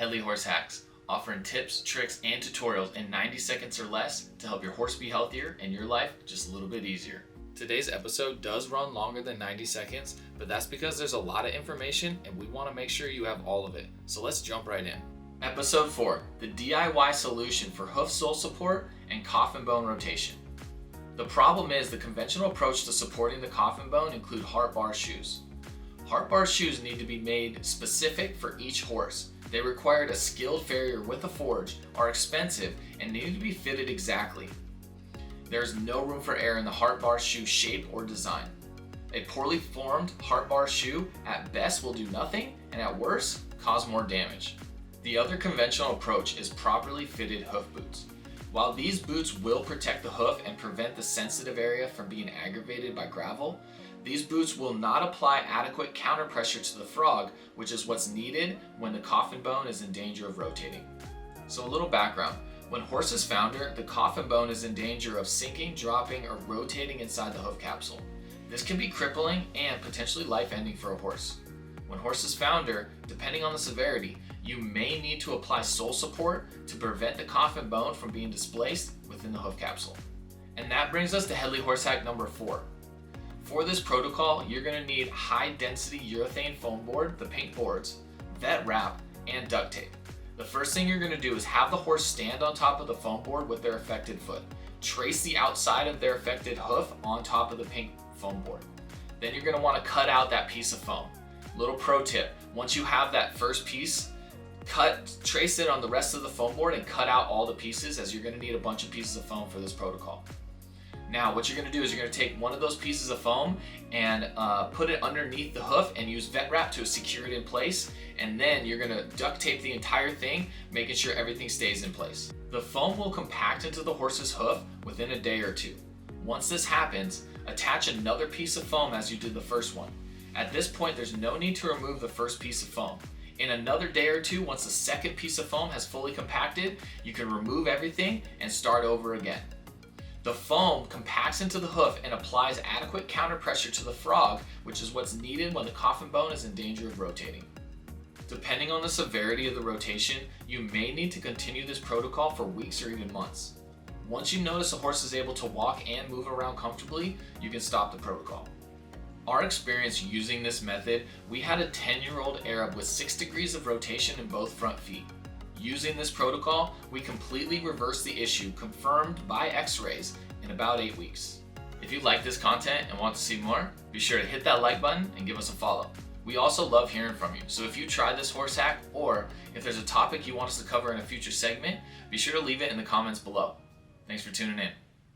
Headley Horse Hacks, offering tips, tricks, and tutorials in 90 seconds or less to help your horse be healthier and your life just a little bit easier. Today's episode does run longer than 90 seconds, but that's because there's a lot of information and we want to make sure you have all of it. So let's jump right in. Episode 4, the DIY solution for hoof sole support and coffin bone rotation. The problem is the conventional approach to supporting the coffin bone include heart bar shoes. Heart bar shoes need to be made specific for each horse. They required a skilled farrier with a forge, are expensive, and need to be fitted exactly. There's no room for error in the heart bar shoe shape or design. A poorly formed heart bar shoe at best will do nothing, and at worst, cause more damage. The other conventional approach is properly fitted hoof boots. While these boots will protect the hoof and prevent the sensitive area from being aggravated by gravel, these boots will not apply adequate counter pressure to the frog, which is what's needed when the coffin bone is in danger of rotating. So a little background. When horses founder, the coffin bone is in danger of sinking, dropping, or rotating inside the hoof capsule. This can be crippling and potentially life-ending for a horse. When horses founder, depending on the severity, you may need to apply sole support to prevent the coffin bone from being displaced within the hoof capsule. And that brings us to Headley Horse Hack number 4. For this protocol, you're going to need high-density urethane foam board, the pink boards, vet wrap, and duct tape. The first thing you're going to do is have the horse stand on top of the foam board with their affected foot. Trace the outside of their affected hoof on top of the pink foam board. Then you're going to want to cut out that piece of foam. Little pro tip, once you have that first piece, trace it on the rest of the foam board and cut out all the pieces, as you're going to need a bunch of pieces of foam for this protocol. Now what you're going to do is you're going to take one of those pieces of foam and put it underneath the hoof and use vet wrap to secure it in place, and then you're going to duct tape the entire thing, making sure everything stays in place. The foam will compact into the horse's hoof within a day or two. Once this happens, attach another piece of foam as you did the first one. At this point, there's no need to remove the first piece of foam. In another day or two, once the second piece of foam has fully compacted, you can remove everything and start over again. The foam compacts into the hoof and applies adequate counter pressure to the frog, which is what's needed when the coffin bone is in danger of rotating. Depending on the severity of the rotation, you may need to continue this protocol for weeks or even months. Once you notice a horse is able to walk and move around comfortably, you can stop the protocol. Our experience using this method, we had a 10-year-old Arab with 6 degrees of rotation in both front feet. Using this protocol, we completely reversed the issue, confirmed by x-rays, in about 8 weeks. If you like this content and want to see more, be sure to hit that like button and give us a follow. We also love hearing from you, so if you tried this horse hack, or if there's a topic you want us to cover in a future segment, be sure to leave it in the comments below. Thanks for tuning in.